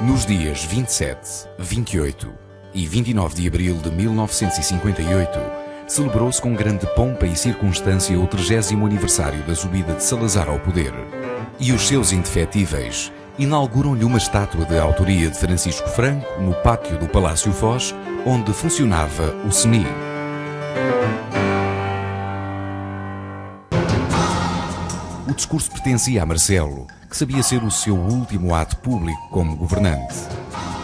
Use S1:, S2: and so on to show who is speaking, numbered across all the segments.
S1: Nos dias 27, 28 e 29 de abril de 1958, celebrou-se com grande pompa e circunstância o 30º aniversário da subida de Salazar ao poder. E os seus indefetíveis inauguram-lhe uma estátua de autoria de Francisco Franco no pátio do Palácio Foz, onde funcionava o CNI. O discurso pertencia a Marcelo, que sabia ser o seu último ato público como governante.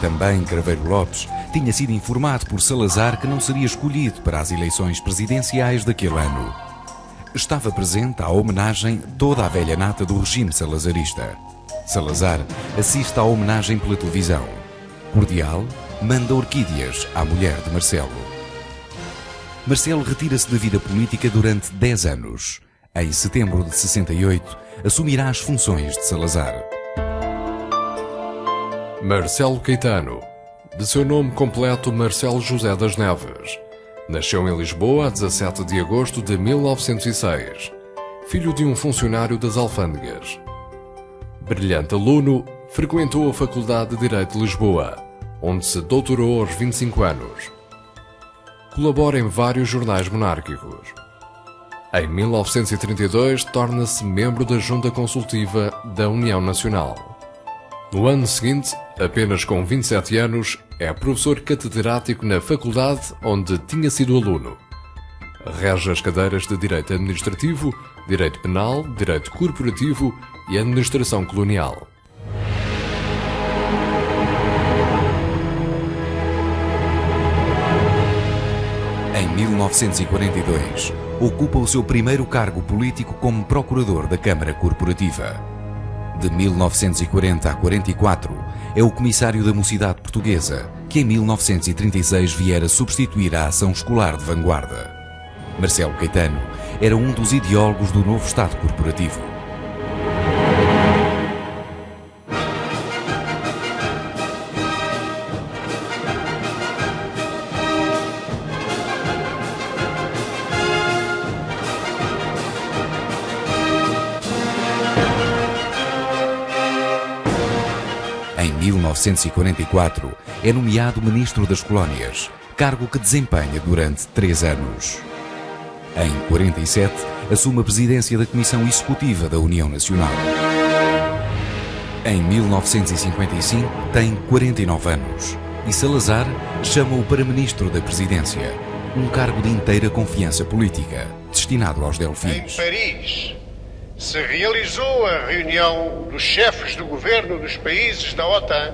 S1: Também Craveiro Lopes tinha sido informado por Salazar que não seria escolhido para as eleições presidenciais daquele ano. Estava presente à homenagem toda a velha nata do regime salazarista. Salazar assiste à homenagem pela televisão. Cordial, manda orquídeas à mulher de Marcelo. Marcelo retira-se da vida política durante 10 anos. Em setembro de 68, assumirá as funções de Salazar.
S2: Marcelo Caetano, de seu nome completo Marcelo José das Neves, nasceu em Lisboa a 17 de agosto de 1906, filho de um funcionário das alfândegas. Brilhante aluno, frequentou a Faculdade de Direito de Lisboa, onde se doutorou aos 25 anos. Colabora em vários jornais monárquicos. Em 1932, torna-se membro da Junta Consultiva da União Nacional. No ano seguinte, apenas com 27 anos, é professor catedrático na faculdade onde tinha sido aluno. Rege as cadeiras de Direito Administrativo, Direito Penal, Direito Corporativo e Administração Colonial.
S1: Em 1942, ocupa o seu primeiro cargo político como procurador da Câmara Corporativa. De 1940 a 44, é o comissário da Mocidade Portuguesa, que em 1936 viera substituir a Ação Escolar de Vanguarda. Marcelo Caetano era um dos ideólogos do novo Estado Corporativo. Em 1944, é nomeado Ministro das Colónias, cargo que desempenha durante 3 anos. Em 47, assume a presidência da Comissão Executiva da União Nacional. Em 1955, tem 49 anos e Salazar chama-o para Ministro da Presidência, um cargo de inteira confiança política, destinado aos Delfins.
S3: Em Paris, se realizou a reunião dos chefes do governo dos países da OTAN,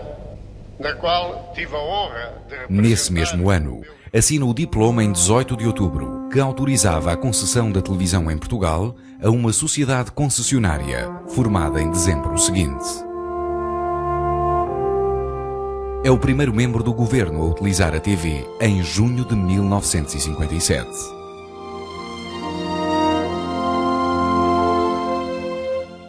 S3: na qual tive a honra de representar.
S1: Nesse mesmo ano, assina o diploma em 18 de outubro, que autorizava a concessão da televisão em Portugal a uma sociedade concessionária, formada em dezembro seguinte. É o primeiro membro do governo a utilizar a TV em junho de 1957.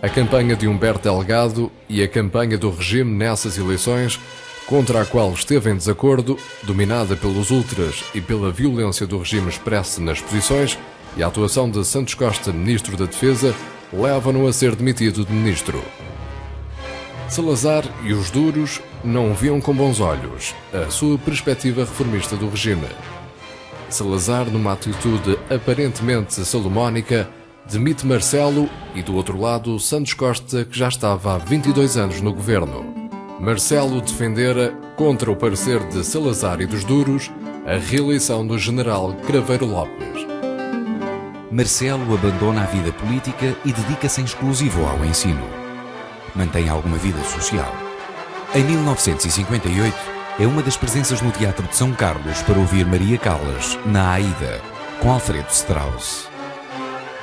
S2: A campanha de Humberto Delgado e a campanha do regime nessas eleições, contra a qual esteve em desacordo, dominada pelos ultras e pela violência do regime expressa nas posições, e a atuação de Santos Costa, Ministro da Defesa, levam-no a ser demitido de Ministro. Salazar e os duros não viam com bons olhos a sua perspectiva reformista do regime. Salazar, numa atitude aparentemente salomónica, demite Marcelo e, do outro lado, Santos Costa, que já estava há 22 anos no governo. Marcelo defendera, contra o parecer de Salazar e dos duros, a reeleição do general Craveiro Lopes.
S1: Marcelo abandona a vida política e dedica-se em exclusivo ao ensino. Mantém alguma vida social. Em 1958, é uma das presenças no Teatro de São Carlos para ouvir Maria Callas, na Aida, com Alfredo Strauss.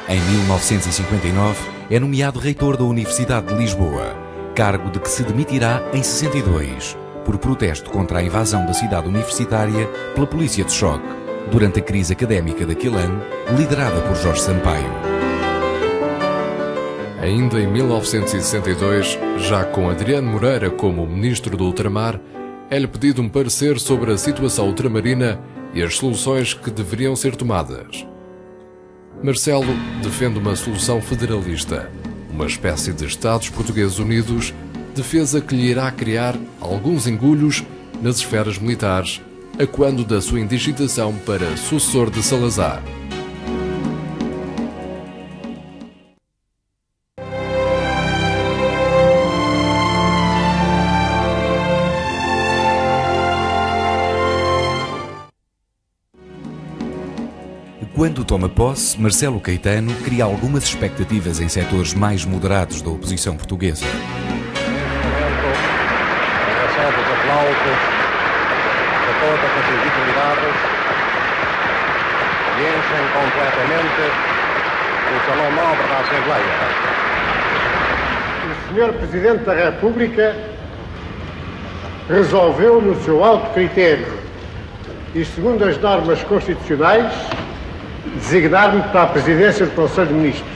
S1: Em 1959, é nomeado reitor da Universidade de Lisboa, cargo de que se demitirá em 62, por protesto contra a invasão da cidade universitária pela polícia de choque, durante a crise académica daquele ano, liderada por Jorge Sampaio.
S2: Ainda em 1962, já com Adriano Moreira como Ministro do Ultramar, é-lhe pedido um parecer sobre a situação ultramarina e as soluções que deveriam ser tomadas. Marcelo defende uma solução federalista, uma espécie de Estados Portugueses Unidos defesa que lhe irá criar alguns engulhos nas esferas militares, a quando da sua indigitação para sucessor de Salazar.
S1: Quando toma posse, Marcelo Caetano cria algumas expectativas em setores mais moderados da oposição portuguesa.
S4: Recebe os aplausos de todas as individualidades e enchem completamente o Salão Nobre da Assembleia.
S3: O Sr. Presidente da República resolveu, no seu alto critério e segundo as normas constitucionais, designar-me para a presidência do Conselho de Ministros.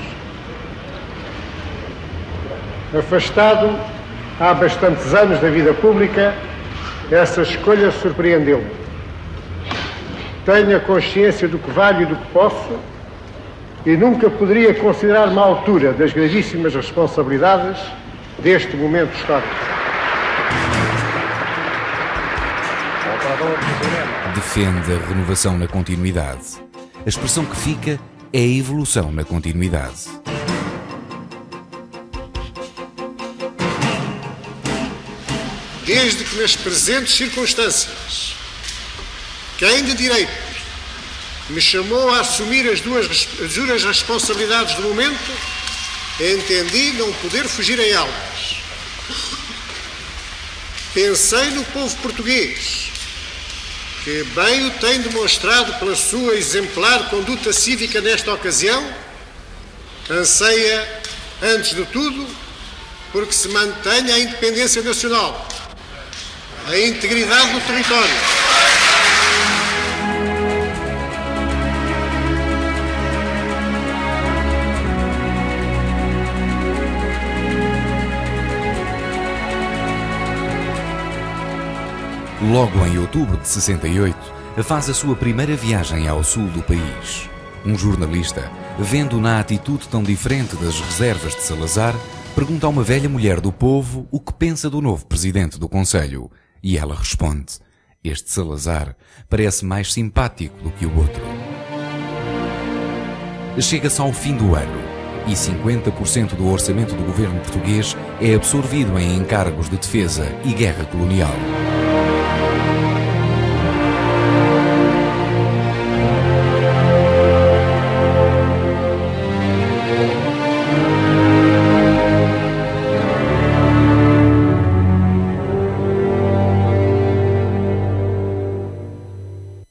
S3: Afastado há bastantes anos da vida pública, essa escolha surpreendeu-me. Tenho a consciência do que valho e do que posso e nunca poderia considerar-me à altura das gravíssimas responsabilidades deste momento histórico.
S1: Defende a renovação na continuidade. A expressão que fica é a evolução na continuidade.
S3: Desde que nas presentes circunstâncias, quem de direito me chamou a assumir as duras responsabilidades do momento, entendi não poder fugir a elas. Pensei no povo português, que bem o tem demonstrado pela sua exemplar conduta cívica nesta ocasião, anseia, antes de tudo, porque se mantenha a independência nacional, a integridade do território.
S1: Logo em outubro de 68, faz a sua primeira viagem ao sul do país. Um jornalista, vendo na atitude tão diferente das reservas de Salazar, pergunta a uma velha mulher do povo o que pensa do novo presidente do Conselho. E ela responde: este Salazar parece mais simpático do que o outro. Chega-se ao fim do ano e 50% do orçamento do governo português é absorvido em encargos de defesa e guerra colonial.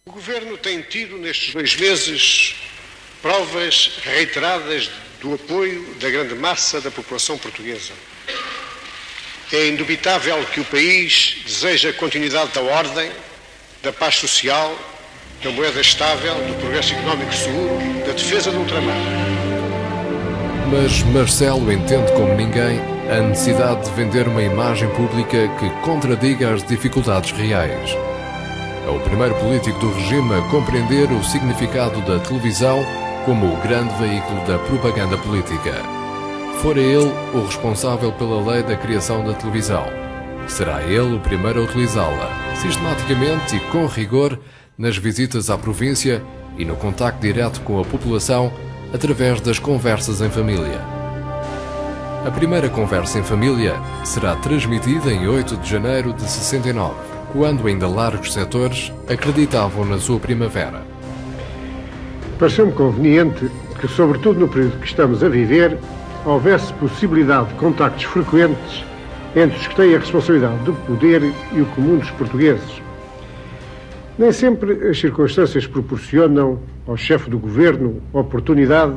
S3: O governo tem tido nestes 2 meses provas reiteradas do apoio da grande massa da população portuguesa. É indubitável que o país deseja a continuidade da ordem, da paz social, da moeda estável, do progresso económico seguro, da defesa do ultramar.
S2: Mas Marcelo entende como ninguém a necessidade de vender uma imagem pública que contradiga as dificuldades reais. É o primeiro político do regime a compreender o significado da televisão como o grande veículo da propaganda política. Fora ele o responsável pela lei da criação da televisão. Será ele o primeiro a utilizá-la, sistematicamente e com rigor, nas visitas à província e no contacto direto com a população através das conversas em família. A primeira conversa em família será transmitida em 8 de janeiro de 69, quando ainda largos setores acreditavam na sua primavera.
S3: Pareceu-me conveniente que, sobretudo no período que estamos a viver, houvesse possibilidade de contactos frequentes entre os que têm a responsabilidade do poder e o comum dos portugueses. Nem sempre as circunstâncias proporcionam ao chefe do governo a oportunidade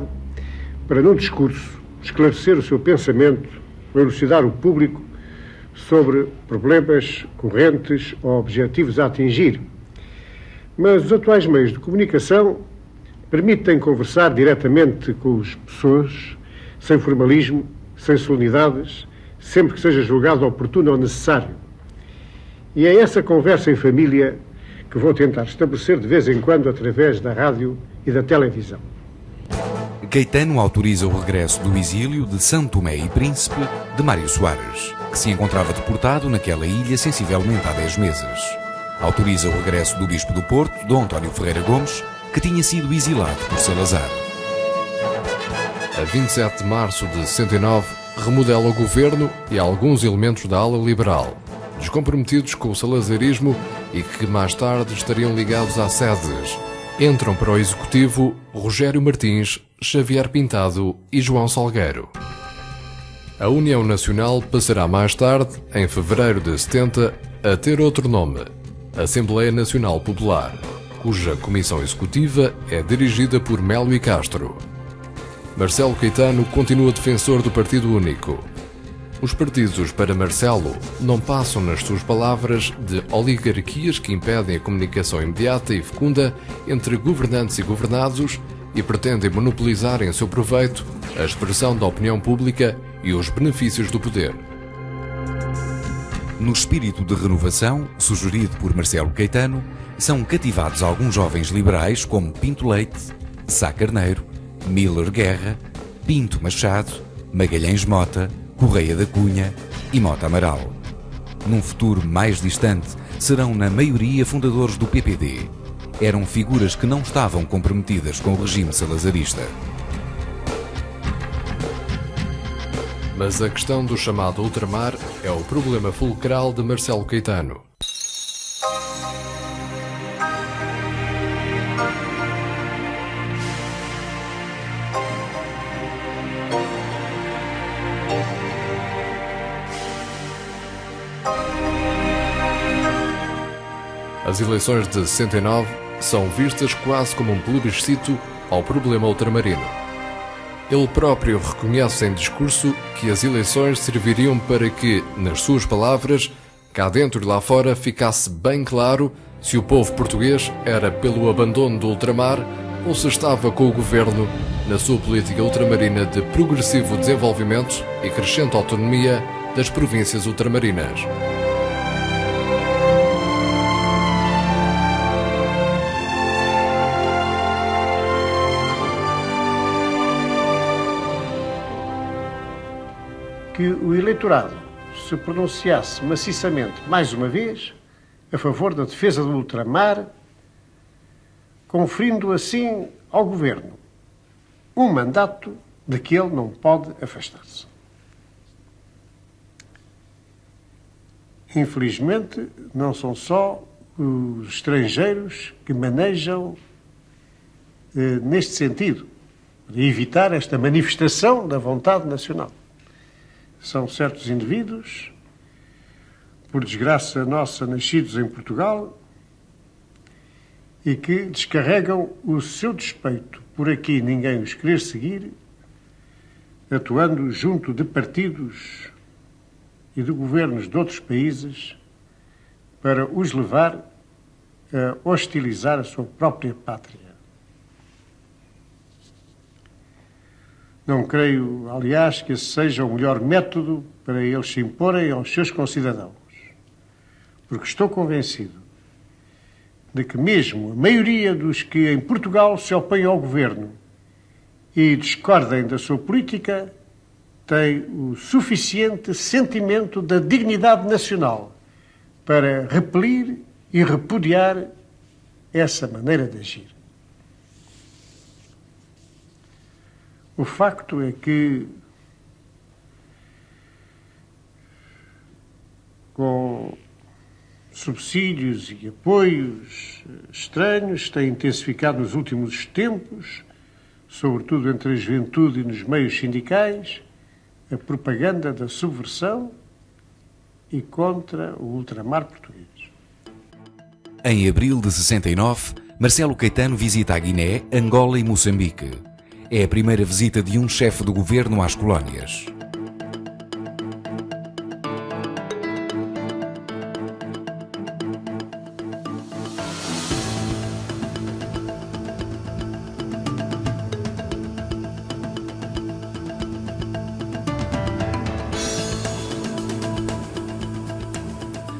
S3: para, num discurso, esclarecer o seu pensamento ou elucidar o público sobre problemas correntes ou objetivos a atingir. Mas os atuais meios de comunicação permitem conversar diretamente com as pessoas, sem formalismo, sem solenidades, sempre que seja julgado oportuno ou necessário. E é essa conversa em família que vou tentar estabelecer de vez em quando através da rádio e da televisão.
S1: Caetano autoriza o regresso do exílio de São Tomé e Príncipe de Mário Soares, que se encontrava deportado naquela ilha sensivelmente há 10 meses. Autoriza o regresso do Bispo do Porto, Dom António Ferreira Gomes, que tinha sido exilado por Salazar.
S2: A 27 de março de 69, remodela o governo e alguns elementos da ala liberal, descomprometidos com o salazarismo e que mais tarde estariam ligados à SEDES. Entram para o executivo Rogério Martins, Xavier Pintado e João Salgueiro. A União Nacional passará mais tarde, em fevereiro de 70, a ter outro nome, Assembleia Nacional Popular, cuja comissão executiva é dirigida por Melo e Castro. Marcelo Caetano continua defensor do Partido Único. Os partidos, para Marcelo, não passam, nas suas palavras, de oligarquias que impedem a comunicação imediata e fecunda entre governantes e governados e pretendem monopolizar em seu proveito a expressão da opinião pública e os benefícios do poder.
S1: No espírito de renovação, sugerido por Marcelo Caetano, são cativados alguns jovens liberais como Pinto Leite, Sá Carneiro, Miller Guerra, Pinto Machado, Magalhães Mota, Correia da Cunha e Mota Amaral. Num futuro mais distante, serão na maioria fundadores do PPD. Eram figuras que não estavam comprometidas com o regime salazarista.
S2: Mas a questão do chamado ultramar é o problema fulcral de Marcelo Caetano. As eleições de 69 são vistas quase como um plebiscito ao problema ultramarino. Ele próprio reconhece em discurso que as eleições serviriam para que, nas suas palavras, cá dentro e lá fora ficasse bem claro se o povo português era pelo abandono do ultramar ou se estava com o governo na sua política ultramarina de progressivo desenvolvimento e crescente autonomia das províncias ultramarinas.
S3: Que o eleitorado se pronunciasse maciçamente, mais uma vez, a favor da defesa do ultramar, conferindo assim ao Governo um mandato de que ele não pode afastar-se. Infelizmente, não são só os estrangeiros que manejam neste sentido, de evitar esta manifestação da vontade nacional. São certos indivíduos, por desgraça nossa, nascidos em Portugal, e que descarregam o seu despeito por aqui ninguém os querer seguir, atuando junto de partidos e de governos de outros países para os levar a hostilizar a sua própria pátria. Não creio, aliás, que esse seja o melhor método para eles se imporem aos seus concidadãos, porque estou convencido de que mesmo a maioria dos que em Portugal se opõem ao governo e discordem da sua política tem o suficiente sentimento da dignidade nacional para repelir e repudiar essa maneira de agir. O facto é que, com subsídios e apoios estranhos, tem intensificado nos últimos tempos, sobretudo entre a juventude e nos meios sindicais, a propaganda da subversão e contra o ultramar português.
S1: Em abril de 69, Marcelo Caetano visita a Guiné, Angola e Moçambique. É a primeira visita de um chefe do governo às colónias.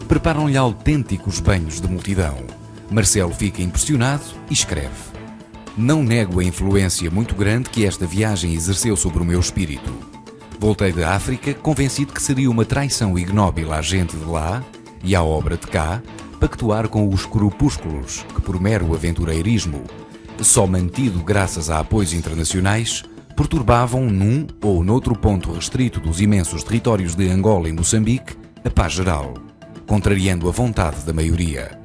S1: Preparam-lhe autênticos banhos de multidão. Marcelo fica impressionado e escreve: Não nego a influência muito grande que esta viagem exerceu sobre o meu espírito. Voltei da África convencido que seria uma traição ignóbil à gente de lá e à obra de cá pactuar com os corpúsculos que, por mero aventureirismo, só mantido graças a apoios internacionais, perturbavam num ou noutro ponto restrito dos imensos territórios de Angola e Moçambique a paz geral, contrariando a vontade da maioria.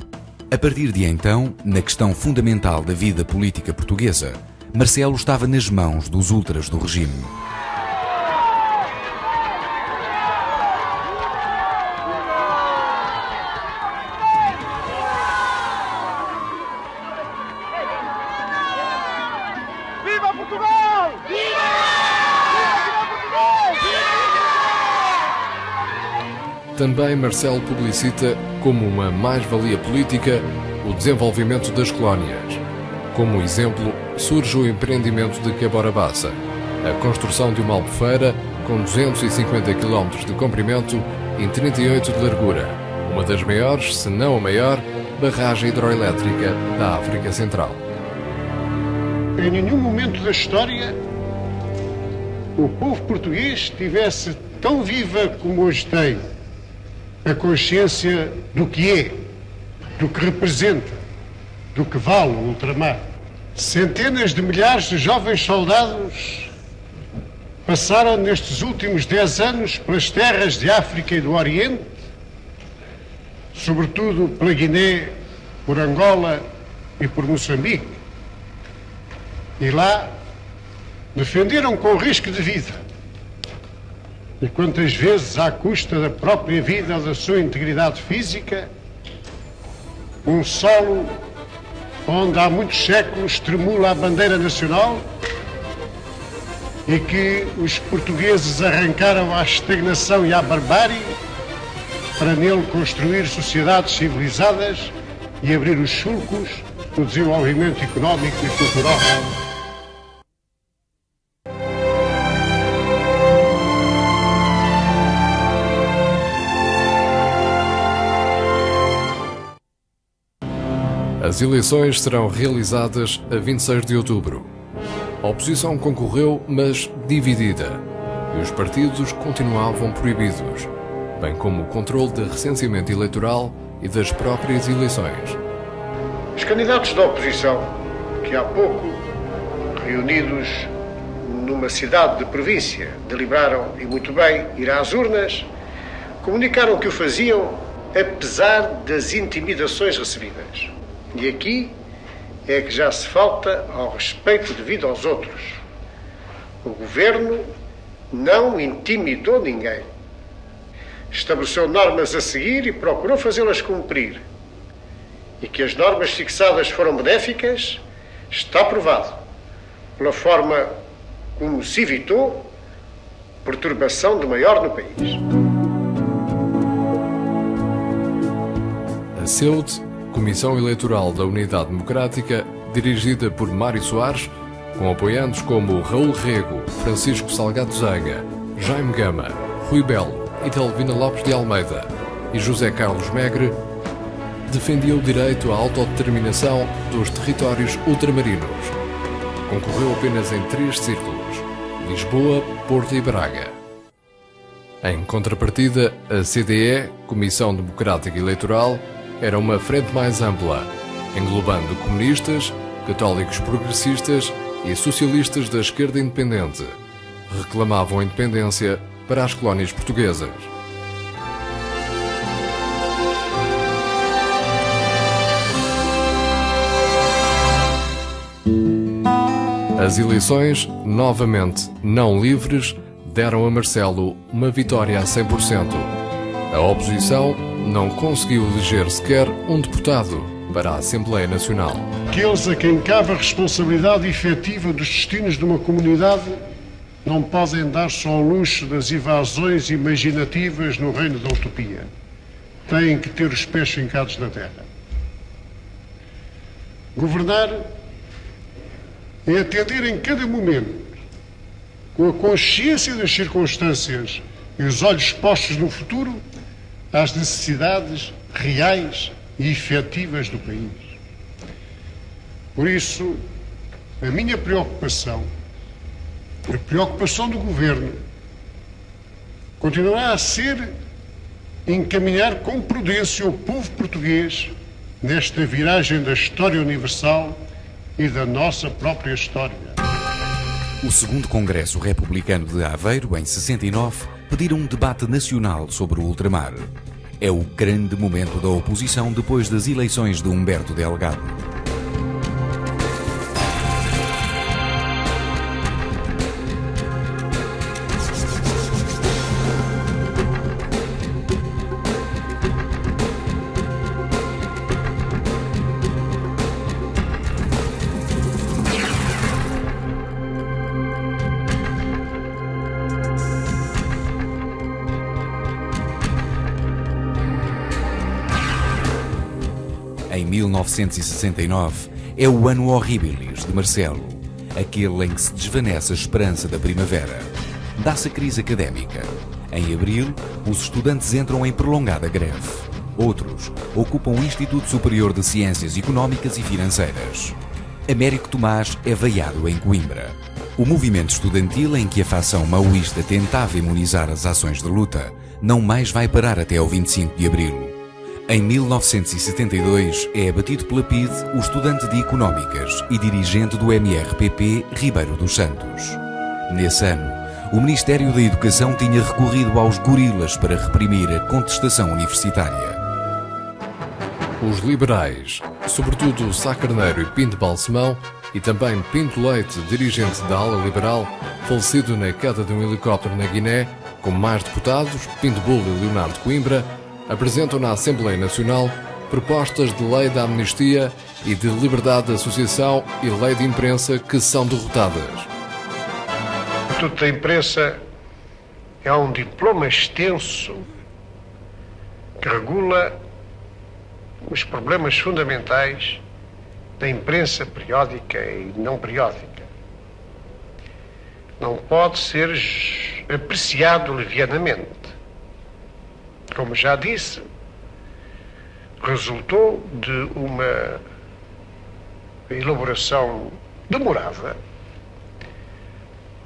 S1: A partir de então, na questão fundamental da vida política portuguesa, Marcelo estava nas mãos dos ultras do regime.
S2: Também Marcelo publicita como uma mais-valia política o desenvolvimento das colónias. Como exemplo, surge o empreendimento de Caborabassa, a construção de uma albufeira com 250 km de comprimento e 38 de largura, uma das maiores, se não a maior, barragem hidroelétrica da África Central.
S3: Em nenhum momento da história o povo português tivesse tão viva como hoje tem a consciência do que é, do que representa, do que vale o ultramar. Centenas de milhares de jovens soldados passaram nestes últimos 10 anos pelas terras de África e do Oriente, sobretudo pela Guiné, por Angola e por Moçambique. E lá defenderam com risco de vida, e quantas vezes à custa da própria vida ou da sua integridade física, um solo onde há muitos séculos tremula a bandeira nacional e que os portugueses arrancaram à estagnação e à barbárie para nele construir sociedades civilizadas e abrir os sulcos do desenvolvimento económico e cultural.
S2: As eleições serão realizadas a 26 de outubro. A oposição concorreu, mas dividida, e os partidos continuavam proibidos, bem como o controle de recenseamento eleitoral e das próprias eleições.
S3: Os candidatos da oposição, que há pouco, reunidos numa cidade de província, deliberaram, e muito bem, ir às urnas, comunicaram que o faziam apesar das intimidações recebidas. E aqui é que já se falta ao respeito devido aos outros. O governo não intimidou ninguém. Estabeleceu normas a seguir e procurou fazê-las cumprir. E que as normas fixadas foram benéficas, está provado, pela forma como se evitou perturbação de maior no país.
S2: A CEUD, Comissão Eleitoral da Unidade Democrática, dirigida por Mário Soares, com apoiantes como Raul Rego, Francisco Salgado Zenha, Jaime Gama, Rui Belo, Idelvina Lopes de Almeida e José Carlos Megre, defendia o direito à autodeterminação dos territórios ultramarinos. Concorreu apenas em 3 círculos: Lisboa, Porto e Braga. Em contrapartida, a CDE, Comissão Democrática Eleitoral, era uma frente mais ampla, englobando comunistas, católicos progressistas e socialistas da esquerda independente. Reclamavam a independência para as colónias portuguesas. As eleições, novamente não livres, deram a Marcelo uma vitória a 100%. A oposição não conseguiu eleger sequer um deputado para a Assembleia Nacional.
S3: Aqueles a quem cabe a responsabilidade efetiva dos destinos de uma comunidade não podem dar-se ao luxo das evasões imaginativas no reino da utopia. Têm que ter os pés fincados na terra. Governar é atender em cada momento, com a consciência das circunstâncias e os olhos postos no futuro, às necessidades reais e efetivas do país. Por isso, A minha preocupação, a preocupação do Governo, continuará a ser encaminhar com prudência o povo português nesta viragem da história universal e da nossa própria história.
S1: O segundo Congresso Republicano de Aveiro, em 69, pediram um debate nacional sobre o ultramar. É o grande momento da oposição depois das eleições de Humberto Delgado. Em 1969, é o ano horribilis de Marcelo, aquele em que se desvanece a esperança da primavera. Dá-se a crise académica. Em abril, os estudantes entram em prolongada greve. Outros ocupam o Instituto Superior de Ciências Económicas e Financeiras. Américo Tomás é vaiado em Coimbra. O movimento estudantil em que a facção maoísta tentava imunizar as ações de luta não mais vai parar até ao 25 de abril. Em 1972 é abatido pela PIDE o estudante de Económicas e dirigente do MRPP, Ribeiro dos Santos. Nesse ano, o Ministério da Educação tinha recorrido aos gorilas para reprimir a contestação universitária.
S2: Os liberais, sobretudo Sá Carneiro e Pinto Balsemão, e também Pinto Leite, dirigente da ala liberal, falecido na queda de um helicóptero na Guiné, com mais deputados, Pinto Bull e Leonardo Coimbra, apresentam na Assembleia Nacional propostas de lei da amnistia e de liberdade de associação e lei de imprensa que são derrotadas.
S3: O Estatuto da Imprensa é um diploma extenso que regula os problemas fundamentais da imprensa periódica e não periódica. Não pode ser apreciado levianamente. Como já disse, resultou de uma elaboração demorada,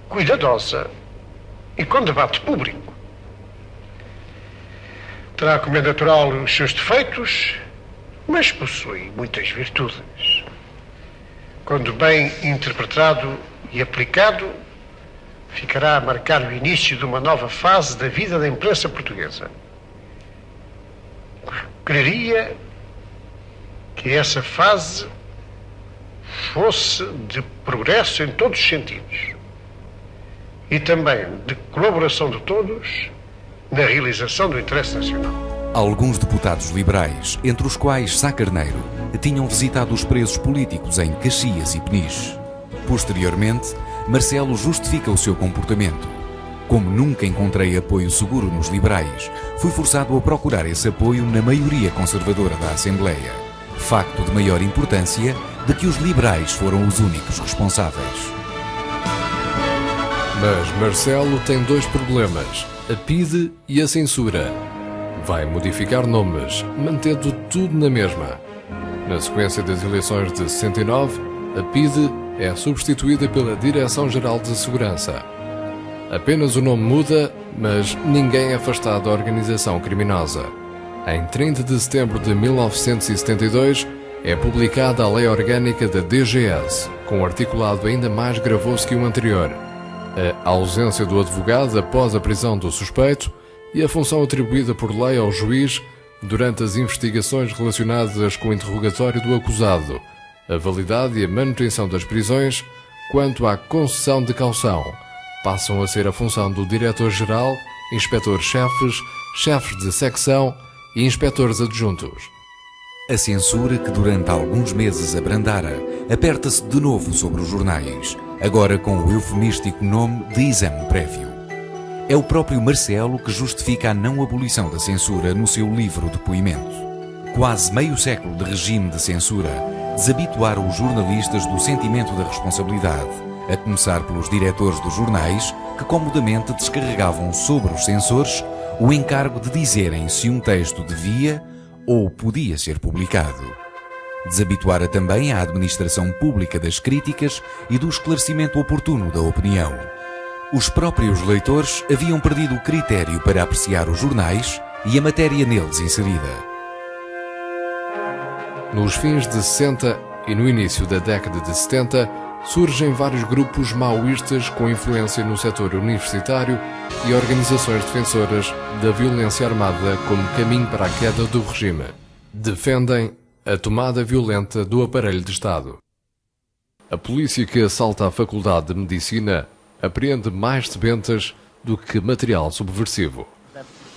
S3: cuidadosa e com debate público. Terá, como é natural, os seus defeitos, mas possui muitas virtudes. Quando bem interpretado e aplicado, ficará a marcar o início de uma nova fase da vida da imprensa portuguesa. Quereria que essa fase fosse de progresso em todos os sentidos e também de colaboração de todos na realização do interesse nacional.
S1: Alguns deputados liberais, entre os quais Sá Carneiro, tinham visitado os presos políticos em Caxias e Peniche. Posteriormente, Marcelo justifica o seu comportamento. Como nunca encontrei apoio seguro nos liberais, fui forçado a procurar esse apoio na maioria conservadora da Assembleia. Facto de maior importância de que os liberais foram os únicos responsáveis.
S2: Mas Marcelo tem dois problemas, a PIDE e a censura. Vai modificar nomes, mantendo tudo na mesma. Na sequência das eleições de 69, a PIDE é substituída pela Direção-Geral de Segurança. Apenas o nome muda, mas ninguém é afastado da organização criminosa. Em 30 de setembro de 1972, é publicada a Lei Orgânica da DGS, com um articulado ainda mais gravoso que o anterior. A ausência do advogado após a prisão do suspeito e a função atribuída por lei ao juiz durante as investigações relacionadas com o interrogatório do acusado, a validade e a manutenção das prisões quanto à concessão de caução, passam a ser a função do diretor-geral, inspetores-chefes, chefes de secção e inspetores adjuntos.
S1: A censura que durante alguns meses abrandara, aperta-se de novo sobre os jornais, agora com o eufemístico nome de exame prévio. É o próprio Marcelo que justifica a não abolição da censura no seu livro Depoimento. Quase meio século de regime de censura desabituaram os jornalistas do sentimento da responsabilidade, a começar pelos diretores dos jornais, que comodamente descarregavam sobre os censores o encargo de dizerem se um texto devia ou podia ser publicado. Desabituara também a administração pública das críticas e do esclarecimento oportuno da opinião. Os próprios leitores haviam perdido o critério para apreciar os jornais e a matéria neles inserida.
S2: Nos fins de 60 e no início da década de 70, surgem vários grupos maoístas com influência no setor universitário e organizações defensoras da violência armada como caminho para a queda do regime. Defendem a tomada violenta do aparelho de Estado. A polícia que assalta a Faculdade de Medicina apreende mais sebentas do que material subversivo.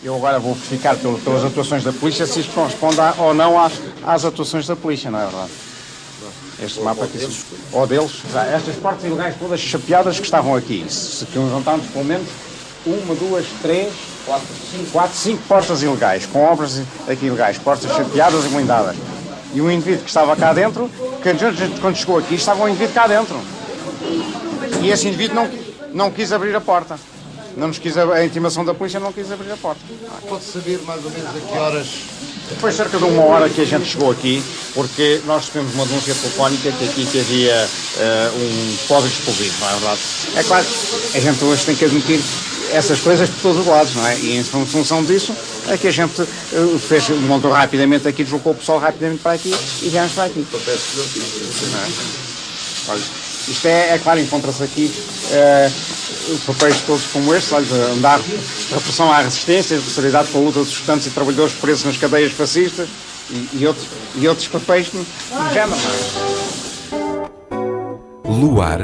S5: Eu agora vou verificar pelas atuações da polícia se isto corresponde ou não às atuações da polícia, não é verdade? Este mapa aqui, ou deles. Estas portas ilegais todas chapeadas que estavam aqui, se juntamos pelo menos 1, 2, 3, 4, 5 portas ilegais, com obras aqui ilegais, portas chapeadas e blindadas. E um indivíduo que estava cá dentro, quando chegou aqui, estava um indivíduo cá dentro. E esse indivíduo não quis abrir a porta. Não nos quis, a intimação da polícia não quis abrir a porta.
S6: Pode saber mais ou menos a que horas?
S5: Foi cerca de 1 hora que a gente chegou aqui, porque nós recebemos uma denúncia telefónica que havia um depósito explosivo, não é verdade? É claro, a gente hoje tem que admitir essas coisas por todos os lados, não é? E em função disso é que a gente montou rapidamente aqui, deslocou o pessoal rapidamente para aqui e viemos para aqui. Olha, isto é claro, encontra-se aqui papéis todos como estes, olha, andar repressão à resistência, solidariedade com a luta dos estudantes e trabalhadores presos nas cadeias fascistas e outros papéis do género.
S1: LUAR,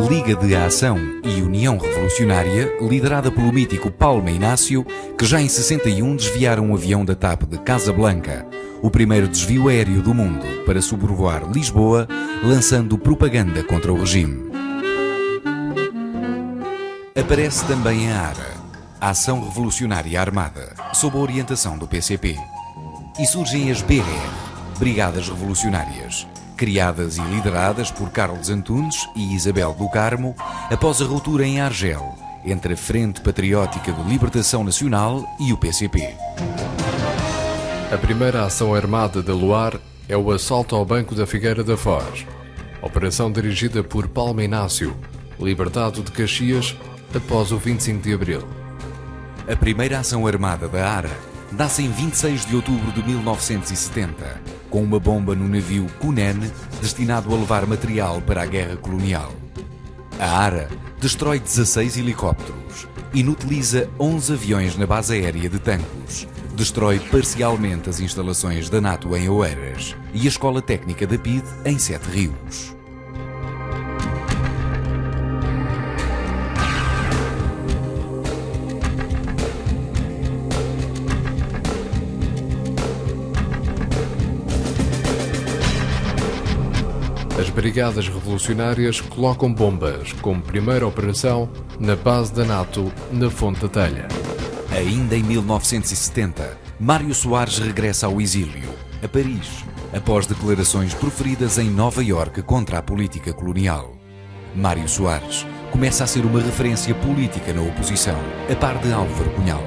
S1: Liga de Ação e União Revolucionária, liderada pelo mítico Palma Inácio, que já em 61 desviaram um avião da TAP de Casablanca, o primeiro desvio aéreo do mundo, para sobrevoar Lisboa, lançando propaganda contra o regime. Aparece também a ARA, a Ação Revolucionária Armada, sob a orientação do PCP. E surgem as BR, Brigadas Revolucionárias, criadas e lideradas por Carlos Antunes e Isabel do Carmo após a ruptura em Argel entre a Frente Patriótica de Libertação Nacional e o PCP.
S2: A primeira ação armada da LUAR é o assalto ao Banco da Figueira da Foz, operação dirigida por Palma Inácio, libertado de Caxias após o 25 de Abril.
S1: A primeira ação armada da ARA dá-se em 26 de outubro de 1970, com uma bomba no navio Cunene destinado a levar material para a guerra colonial. A ARA destrói 16 helicópteros, inutiliza 11 aviões na base aérea de Tancos, destrói parcialmente as instalações da NATO em Oeiras e a Escola Técnica da PIDE em Sete Rios.
S2: As Brigadas Revolucionárias colocam bombas como primeira operação na base da NATO na Fonte da Telha.
S1: Ainda em 1970, Mário Soares regressa ao exílio, a Paris, após declarações proferidas em Nova Iorque contra a política colonial. Mário Soares começa a ser uma referência política na oposição, a par de Álvaro Cunhal.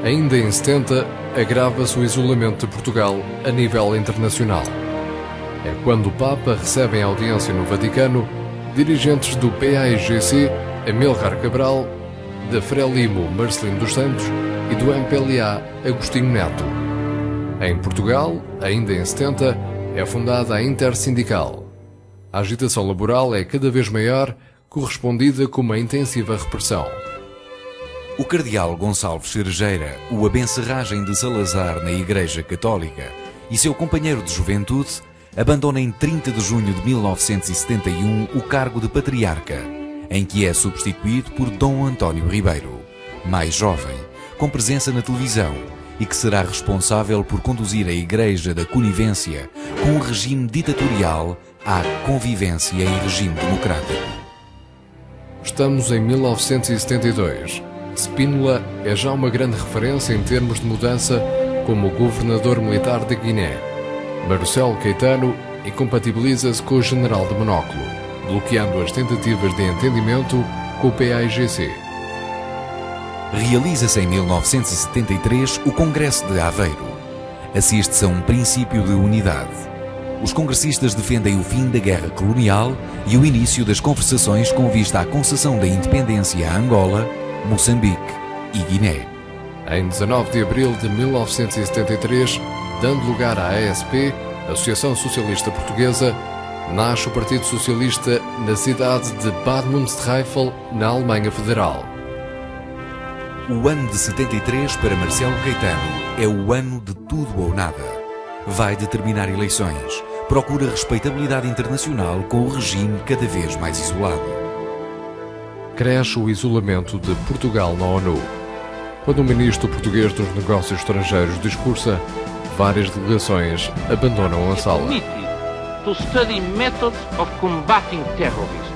S2: Ainda em 70, agrava-se o isolamento de Portugal a nível internacional. É quando o Papa recebe em audiência no Vaticano dirigentes do PAIGC, Amílcar Cabral, da Frelimo Marcelino dos Santos e do MPLA Agostinho Neto. Em Portugal, ainda em 70, é fundada a Intersindical. A agitação laboral é cada vez maior, correspondida com uma intensiva repressão.
S1: O cardeal Gonçalves Cerejeira, o abencerragem de Salazar na Igreja Católica, e seu companheiro de juventude abandona em 30 de junho de 1971 o cargo de patriarca, em que é substituído por Dom António Ribeiro, mais jovem, com presença na televisão e que será responsável por conduzir a Igreja da Conivência com um regime ditatorial à convivência em regime democrático.
S2: Estamos em 1972. Spínola é já uma grande referência em termos de mudança como governador militar de Guiné. Marcelo Caetano incompatibiliza-se com o general de monóculo, bloqueando as tentativas de entendimento com o PAIGC.
S1: Realiza-se em 1973 o Congresso de Aveiro. Assiste-se a um princípio de unidade. os congressistas defendem o fim da guerra colonial e o início das conversações com vista à concessão da independência a Angola, Moçambique e Guiné.
S2: Em 19 de abril de 1973, dando lugar à ASP, Associação Socialista Portuguesa, nasce o Partido Socialista na cidade de Bad Münstereifel, na Alemanha Federal.
S1: O ano de 73 para Marcelo Caetano é o ano de tudo ou nada. Vai determinar eleições, procura respeitabilidade internacional com o regime cada vez mais isolado.
S2: Cresce o isolamento de Portugal na ONU. Quando o ministro português dos Negócios Estrangeiros discursa, várias delegações abandonam a sala.
S7: To study methods of combating terrorism,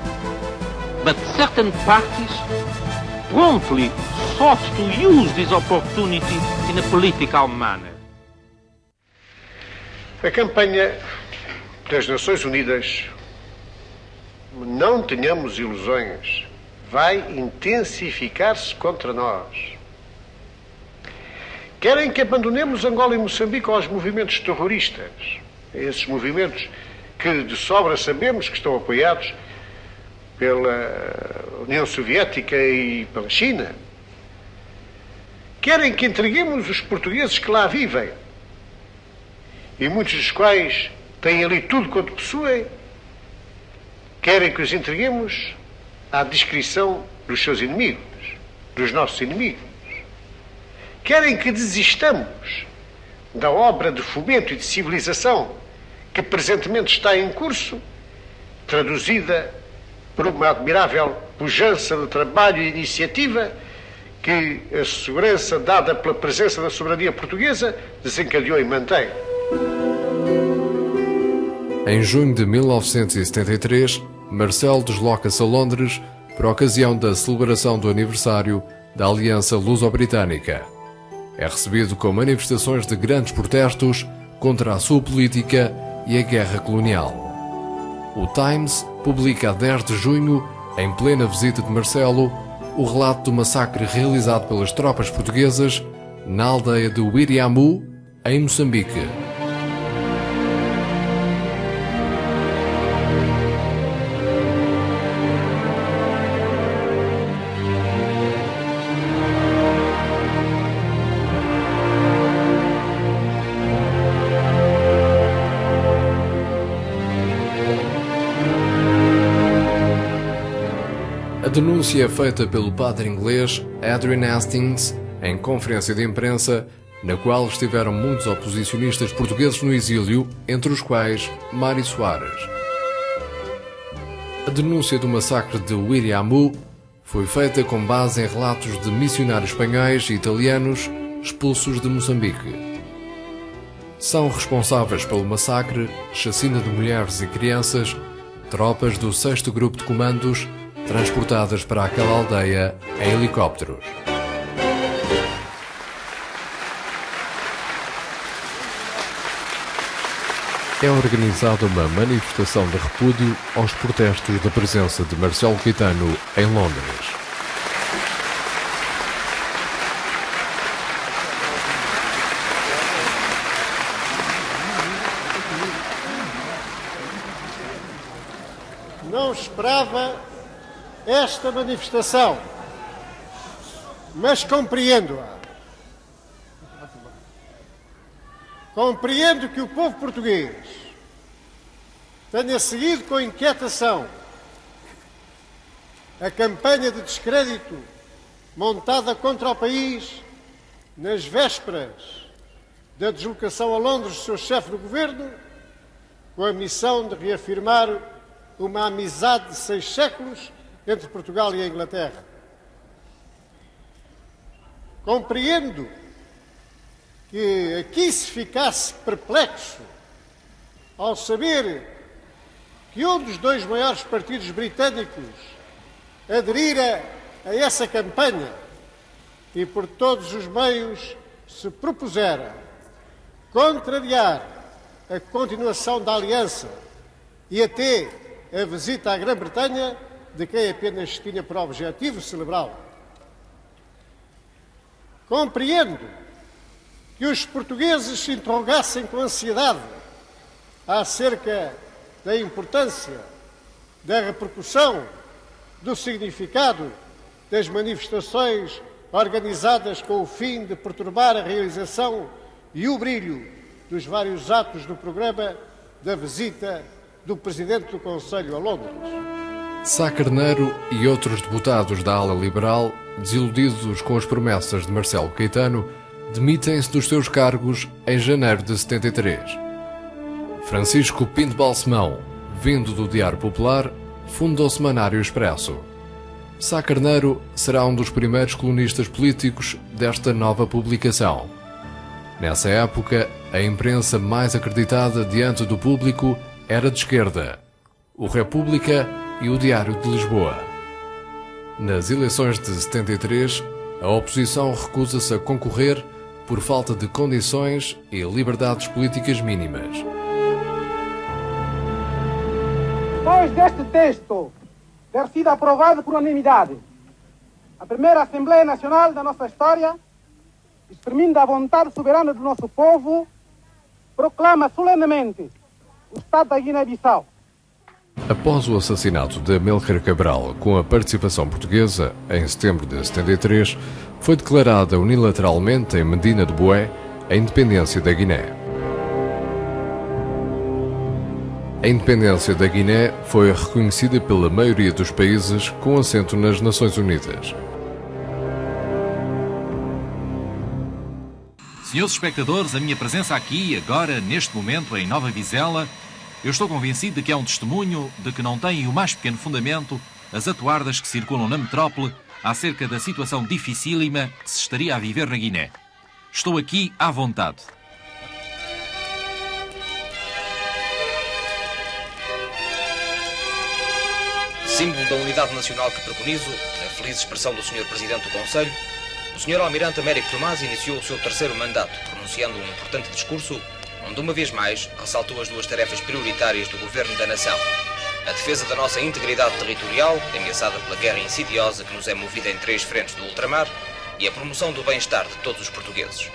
S7: but certain parties promptly sought to use this opportunity in a political manner.
S3: A campanha das Nações Unidas, não tenhamos ilusões, vai intensificar-se contra nós. Querem que abandonemos Angola e Moçambique aos movimentos terroristas, esses movimentos que de sobra sabemos que estão apoiados pela União Soviética e pela China. Querem que entreguemos os portugueses que lá vivem, e muitos dos quais têm ali tudo quanto possuem, querem que os entreguemos à discrição dos seus inimigos, dos nossos inimigos. Querem que desistamos da obra de fomento e de civilização que presentemente está em curso, traduzida por uma admirável pujança de trabalho e iniciativa que a segurança dada pela presença da soberania portuguesa desencadeou e mantém.
S2: Em junho de 1973, Marcelo desloca-se a Londres por ocasião da celebração do aniversário da Aliança Luso-Britânica. É recebido com manifestações de grandes protestos contra a sua política e a guerra colonial. O Times publica a 10 de junho, em plena visita de Marcelo, o relato do massacre realizado pelas tropas portuguesas na aldeia de Wiriamu, em Moçambique. A denúncia é feita pelo padre inglês Adrian Hastings em conferência de imprensa, na qual estiveram muitos oposicionistas portugueses no exílio, entre os quais Mário Soares. A denúncia do massacre de Wiriamu foi feita com base em relatos de missionários espanhóis e italianos expulsos de Moçambique. São responsáveis pelo massacre, chacina de mulheres e crianças, tropas do 6º Grupo de Comandos, transportadas para aquela aldeia em helicópteros. É organizada uma manifestação de repúdio aos protestos da presença de Marcelo Caetano em Londres.
S3: Não esperava esta manifestação, mas compreendo-a. Compreendo que o povo português tenha seguido com inquietação a campanha de descrédito montada contra o país nas vésperas da deslocação a Londres do seu chefe do governo, com a missão de reafirmar uma amizade de 6 séculos entre Portugal e a Inglaterra. Compreendo que aqui se ficasse perplexo ao saber que um dos 2 maiores partidos britânicos aderira a essa campanha e por todos os meios se propusera contrariar a continuação da aliança e até a visita à Grã-Bretanha, de quem apenas tinha por objetivo celebrá-la. Compreendo que os portugueses se interrogassem com ansiedade acerca da importância, da repercussão, do significado das manifestações organizadas com o fim de perturbar a realização e o brilho dos vários atos do programa da visita do Presidente do Conselho a Londres.
S2: Sá Carneiro e outros deputados da ala liberal, desiludidos com as promessas de Marcelo Caetano, demitem-se dos seus cargos em janeiro de 73. Francisco Pinto Balsemão, vindo do Diário Popular, funda o Semanário Expresso. Sá Carneiro será um dos primeiros colunistas políticos desta nova publicação. Nessa época, a imprensa mais acreditada diante do público era de esquerda, o República e o Diário de Lisboa. Nas eleições de 73, a oposição recusa-se a concorrer por falta de condições e liberdades políticas mínimas.
S8: Depois deste texto ter sido aprovado por unanimidade, a primeira Assembleia Nacional da nossa história, exprimindo a vontade soberana do nosso povo, proclama solenemente o Estado da Guiné-Bissau.
S2: Após o assassinato de Amílcar Cabral com a participação portuguesa, em setembro de 73, foi declarada unilateralmente em Medina de Boé a independência da Guiné. A independência da Guiné foi reconhecida pela maioria dos países com assento nas Nações Unidas.
S9: Senhores espectadores, a minha presença aqui, agora, neste momento, em Nova Vizela, eu estou convencido de que é um testemunho de que não têm o mais pequeno fundamento as atuardas que circulam na metrópole acerca da situação dificílima que se estaria a viver na Guiné. Estou aqui à vontade.
S10: Símbolo da unidade nacional que preconizo, na feliz expressão do Sr. Presidente do Conselho, o Sr. Almirante Américo Tomás iniciou o seu terceiro mandato, pronunciando um importante discurso, onde uma vez mais ressaltou as duas tarefas prioritárias do Governo da Nação: a defesa da nossa integridade territorial, ameaçada pela guerra insidiosa que nos é movida em 3 frentes do ultramar, e a promoção do bem-estar de todos os portugueses.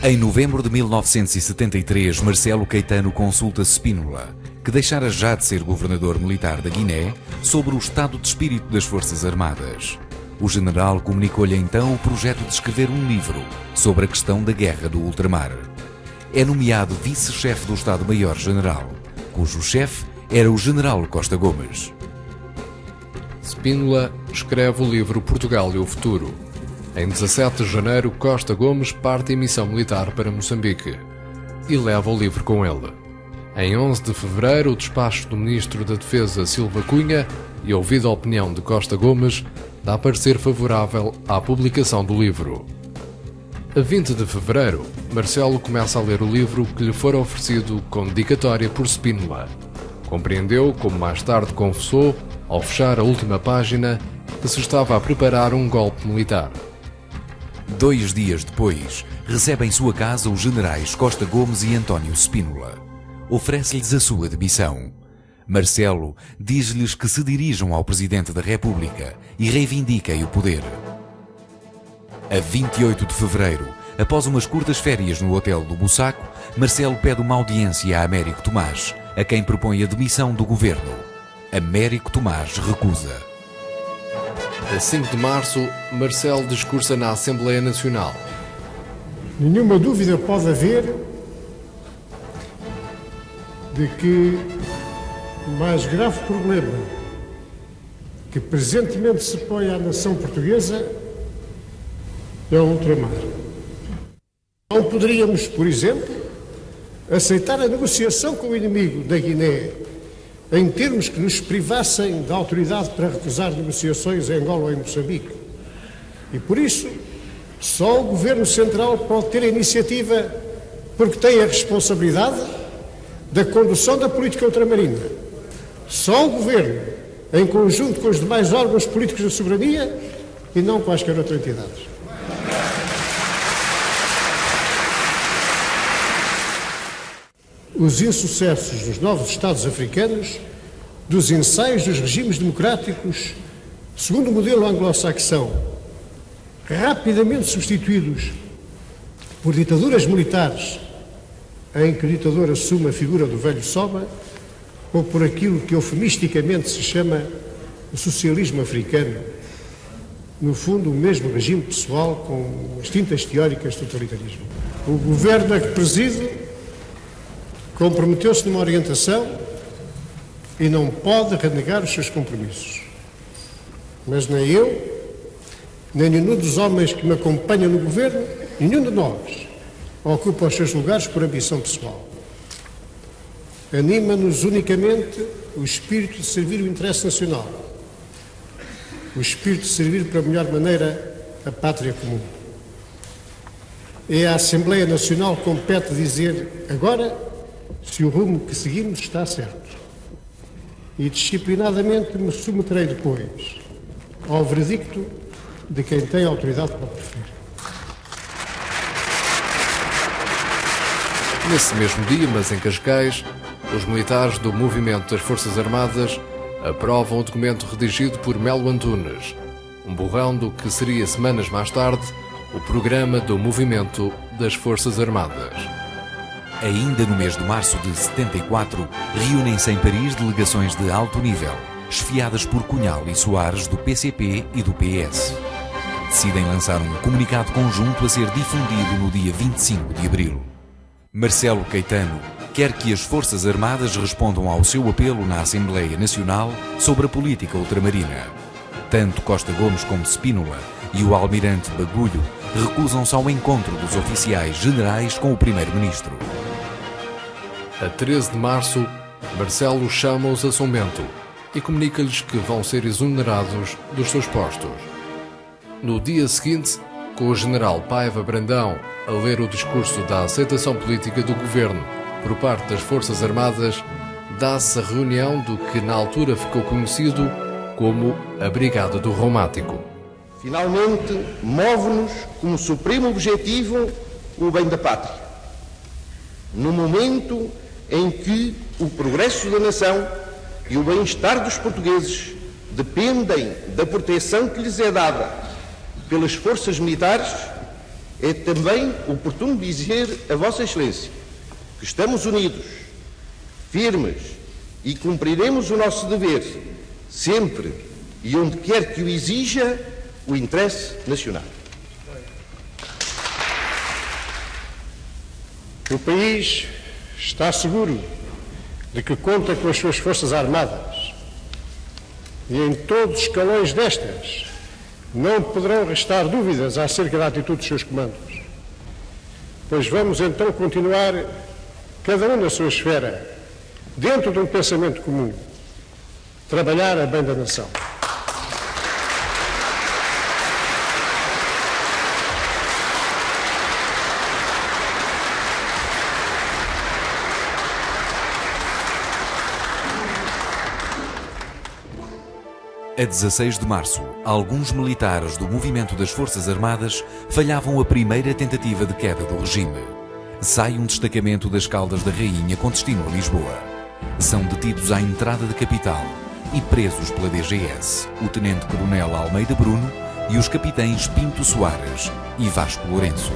S1: Em novembro de 1973, Marcelo Caetano consulta Spínola, que deixara já de ser governador militar da Guiné, sobre o estado de espírito das Forças Armadas. O general comunicou-lhe então o projeto de escrever um livro sobre a questão da guerra do ultramar. É nomeado vice-chefe do Estado-Maior-General, cujo chefe era o general Costa Gomes.
S2: Spínola escreve o livro Portugal e o Futuro. Em 17 de janeiro, Costa Gomes parte em missão militar para Moçambique e leva o livro com ele. Em 11 de fevereiro, o despacho do Ministro da Defesa Silva Cunha, e ouvida a opinião de Costa Gomes, dá parecer favorável à publicação do livro. A 20 de fevereiro, Marcelo começa a ler o livro que lhe fora oferecido com dedicatória por Spínola. Compreendeu, como mais tarde confessou, ao fechar a última página, que se estava a preparar um golpe militar.
S1: 2 dias depois, recebe em sua casa os generais Costa Gomes e António Spínola. Oferece-lhes a sua demissão. Marcelo diz-lhes que se dirijam ao Presidente da República e reivindiquem o poder. A 28 de fevereiro, após umas curtas férias no hotel do Bussaco, Marcelo pede uma audiência a Américo Tomás, a quem propõe a demissão do governo. Américo Tomás recusa.
S2: A 5 de março, Marcelo discursa na Assembleia Nacional.
S3: Nenhuma dúvida pode haver de que o mais grave problema que presentemente se põe à nação portuguesa é o ultramar. Não poderíamos, por exemplo, aceitar a negociação com o inimigo da Guiné em termos que nos privassem da autoridade para recusar negociações em Angola ou em Moçambique. E por isso, só o Governo Central pode ter a iniciativa, porque tem a responsabilidade da condução da política ultramarina. Só o Governo, em conjunto com os demais órgãos políticos da soberania e não quaisquer outras entidades. Os insucessos dos novos Estados africanos, dos ensaios dos regimes democráticos, segundo o modelo anglo-saxão, rapidamente substituídos por ditaduras militares, em que o ditador assume a figura do velho Soba, ou por aquilo que eufemisticamente se chama o socialismo africano, no fundo o mesmo regime pessoal com as tintas teóricas do totalitarismo. O governo a que presido comprometeu-se numa orientação e não pode renegar os seus compromissos. Mas nem eu, nem nenhum dos homens que me acompanham no governo, nenhum de nós, ocupa os seus lugares por ambição pessoal. Anima-nos unicamente o espírito de servir o interesse nacional, o espírito de servir para a melhor maneira a pátria comum. É à Assembleia Nacional que compete dizer agora se o rumo que seguimos está certo. E disciplinadamente me submeterei depois ao veredicto de quem tem autoridade para o preferir.
S2: Nesse mesmo dia, mas em Cascais, os militares do Movimento das Forças Armadas aprovam o documento redigido por Melo Antunes, um borrão do que seria semanas mais tarde o programa do Movimento das Forças Armadas.
S1: Ainda no mês de março de 74, reúnem-se em Paris delegações de alto nível, esfiadas por Cunhal e Soares do PCP e do PS. Decidem lançar um comunicado conjunto a ser difundido no dia 25 de abril. Marcelo Caetano quer que as Forças Armadas respondam ao seu apelo na Assembleia Nacional sobre a política ultramarina. Tanto Costa Gomes como Spínola e o almirante Bagulho recusam-se ao encontro dos oficiais generais com o primeiro-ministro.
S2: A 13 de março, Marcelo chama-os a São Bento e comunica-lhes que vão ser exonerados dos seus postos. No dia seguinte, com o general Paiva Brandão a ler o discurso da aceitação política do governo por parte das Forças Armadas, dá-se a reunião do que na altura ficou conhecido como a Brigada do Reumático.
S11: Finalmente, move-nos como supremo objetivo o bem da pátria. No momento em que o progresso da nação e o bem-estar dos portugueses dependem da proteção que lhes é dada pelas forças militares, é também oportuno dizer a Vossa Excelência que estamos unidos, firmes e cumpriremos o nosso dever, sempre e onde quer que o exija o interesse nacional.
S3: O país está seguro de que conta com as suas Forças Armadas e em todos os escalões destas não poderão restar dúvidas acerca da atitude dos seus comandos. Pois vamos então continuar, cada um na sua esfera, dentro de um pensamento comum, trabalhar a bem da nação.
S1: A 16 de março, alguns militares do Movimento das Forças Armadas falhavam a primeira tentativa de queda do regime. Sai um destacamento das Caldas da Rainha com destino a Lisboa. São detidos à entrada da capital e presos pela DGS, o tenente-coronel Almeida Bruno e os capitães Pinto Soares e Vasco Lourenço.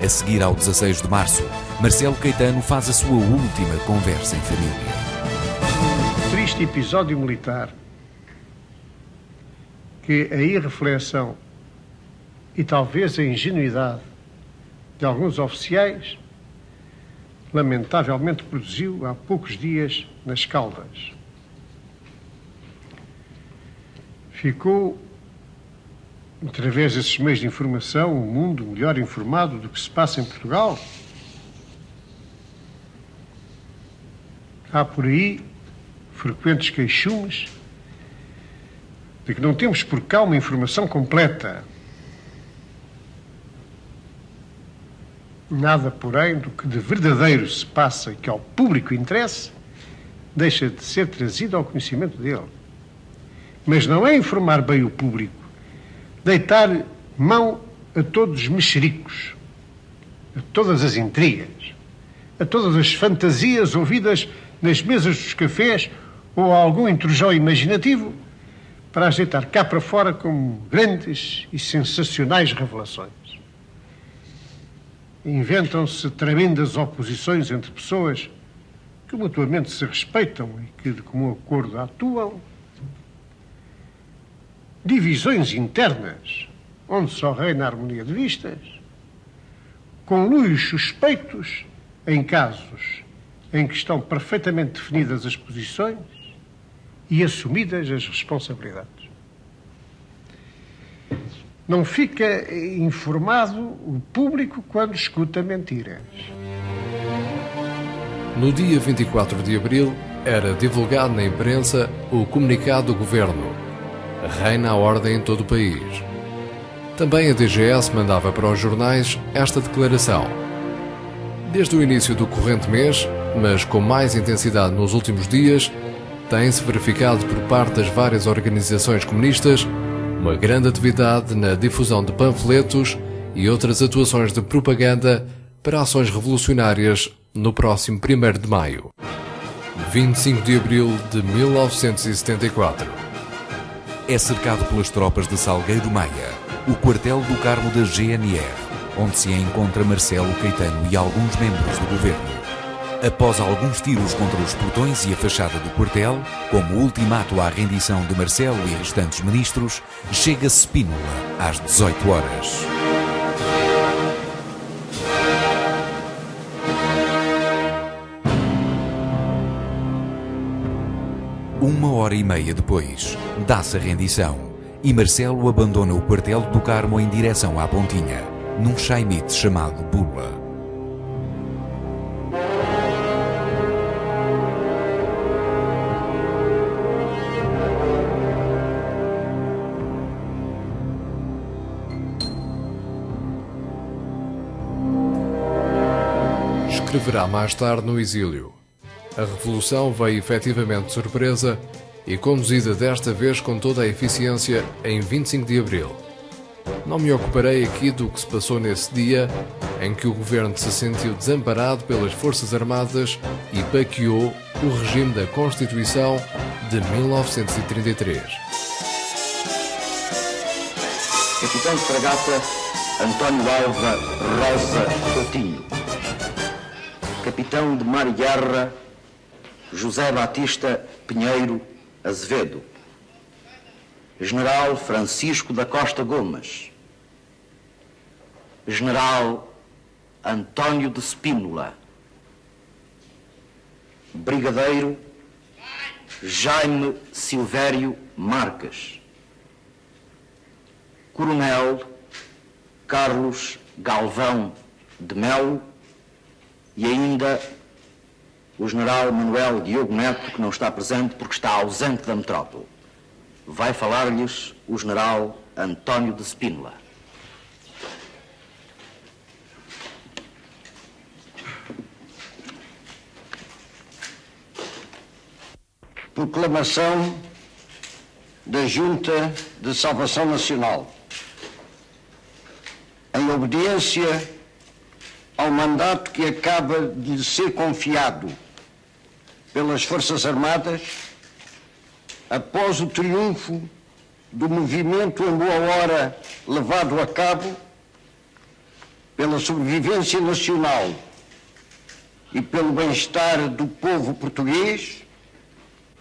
S1: A seguir ao 16 de março, Marcelo Caetano faz a sua última conversa em família.
S3: Triste episódio militar que a irreflexão e talvez a ingenuidade de alguns oficiais lamentavelmente produziu há poucos dias nas Caldas. Ficou, através desses meios de informação, o mundo melhor informado do que se passa em Portugal? Há por aí frequentes queixumes de que não temos por cá uma informação completa. Nada, porém, do que de verdadeiro se passa e que ao público interessa, deixa de ser trazido ao conhecimento dele. Mas não é informar bem o público, deitar mão a todos os mexericos, a todas as intrigas, a todas as fantasias ouvidas nas mesas dos cafés ou a algum intrujão imaginativo para as deitar cá para fora como grandes e sensacionais revelações. Inventam-se tremendas oposições entre pessoas que mutuamente se respeitam e que de comum acordo atuam. Divisões internas, onde só reina a harmonia de vistas. Conluios suspeitos em casos em que estão perfeitamente definidas as posições e assumidas as responsabilidades. Não fica informado o público quando escuta mentiras.
S2: No dia 24 de abril, era divulgado na imprensa o comunicado do Governo. Reina a ordem em todo o país. Também a DGS mandava para os jornais esta declaração. Desde o início do corrente mês, mas com mais intensidade nos últimos dias, tem-se verificado por parte das várias organizações comunistas uma grande atividade na difusão de panfletos e outras atuações de propaganda para ações revolucionárias no próximo 1º de maio. 25 de abril de 1974.
S1: É cercado pelas tropas de Salgueiro Maia, o quartel do Carmo da GNR, onde se encontra Marcelo Caetano e alguns membros do governo. Após alguns tiros contra os portões e a fachada do quartel, como ultimato à rendição de Marcelo e restantes ministros, chega Spínola às 18 horas. Uma hora e meia depois, dá-se a rendição e Marcelo abandona o quartel do Carmo em direção à Pontinha, num chaimite chamado Bula.
S2: Escreverá mais tarde no exílio. A revolução veio efetivamente de surpresa e conduzida desta vez com toda a eficiência em 25 de abril. Não me ocuparei aqui do que se passou nesse dia em que o governo se sentiu desamparado pelas Forças Armadas e baqueou o regime da Constituição de 1933.
S12: Capitão de Fragata António Alva Rosa Coutinho. Capitão de Mar e Guerra José Batista Pinheiro Azevedo. General Francisco da Costa Gomes. General António de Spínola. Brigadeiro Jaime Silvério Marques. Coronel Carlos Galvão de Melo e ainda o general Manuel Diogo Neto, que não está presente porque está ausente da metrópole. Vai falar-lhes o general António de Spínola.
S11: Proclamação da Junta de Salvação Nacional. Em obediência ao mandato que acaba de lhe ser confiado pelas Forças Armadas, após o triunfo do movimento em boa hora levado a cabo pela sobrevivência nacional e pelo bem-estar do povo português,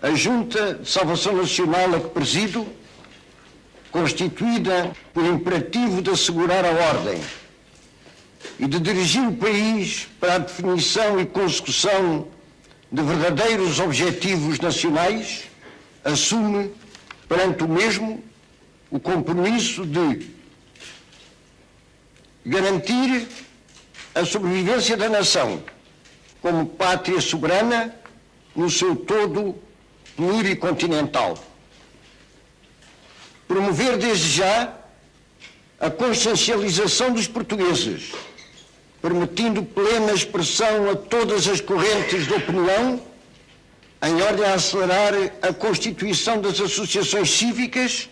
S11: a Junta de Salvação Nacional a que presido, constituída por imperativo de assegurar a ordem e de dirigir o país para a definição e consecução de verdadeiros objetivos nacionais, assume perante o mesmo o compromisso de garantir a sobrevivência da nação como pátria soberana
S13: no seu todo pluricontinental. Promover desde já a consciencialização dos portugueses, permitindo plena expressão a todas as correntes de opinião, em ordem a acelerar a constituição das associações cívicas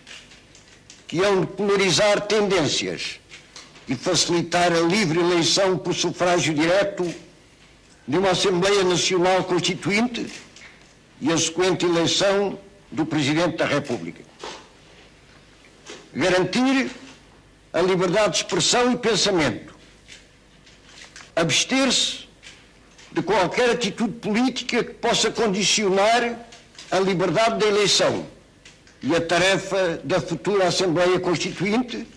S13: que hão de polarizar tendências e facilitar a livre eleição por sufrágio direto de uma Assembleia Nacional Constituinte e a sequente eleição do Presidente da República. Garantir a liberdade de expressão e pensamento. Abster-se de qualquer atitude política que possa condicionar a liberdade da eleição e a tarefa da futura Assembleia Constituinte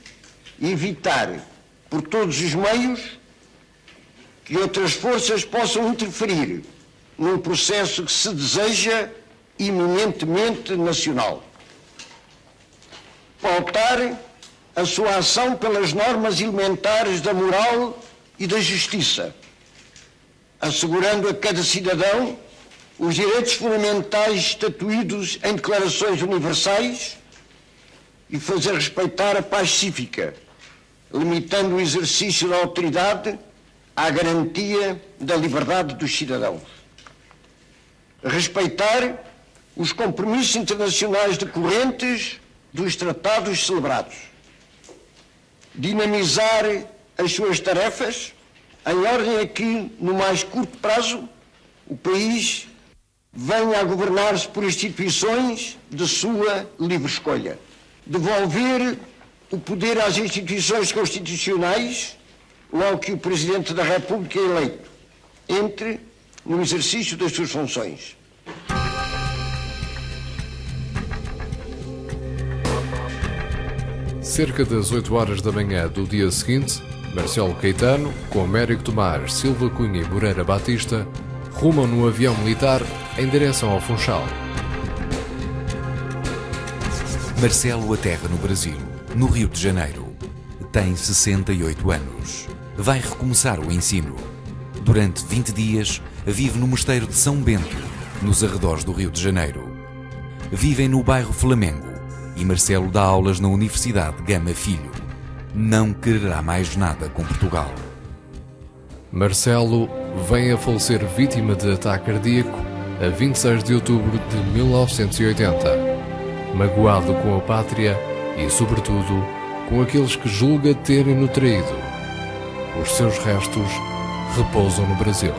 S13: e evitar, por todos os meios, que outras forças possam interferir num processo que se deseja eminentemente nacional. Pautar a sua ação pelas normas elementares da moral e da justiça, assegurando a cada cidadão os direitos fundamentais estatuídos em declarações universais e fazer respeitar a paz cívica, limitando o exercício da autoridade à garantia da liberdade dos cidadãos. Respeitar os compromissos internacionais decorrentes dos tratados celebrados. Dinamizar as suas tarefas em ordem a que, no mais curto prazo, o país venha a governar-se por instituições de sua livre escolha. Devolver o poder às instituições constitucionais, logo que o Presidente da República é eleito, entre no exercício das suas funções.
S2: Cerca das 8 horas da manhã do dia seguinte, Marcelo Caetano, com Américo Tomás, Silva Cunha e Moreira Batista, rumam no avião militar em direção ao Funchal.
S1: Marcelo aterra no Brasil, no Rio de Janeiro. Tem 68 anos. Vai recomeçar o ensino. Durante 20 dias, vive no Mosteiro de São Bento, nos arredores do Rio de Janeiro. Vivem no bairro Flamengo e Marcelo dá aulas na Universidade Gama Filho. Não quererá mais nada com Portugal.
S2: Marcelo vem a falecer vítima de ataque cardíaco a 26 de outubro de 1980, magoado com a pátria e, sobretudo, com aqueles que julga terem-no traído. Os seus restos repousam no Brasil.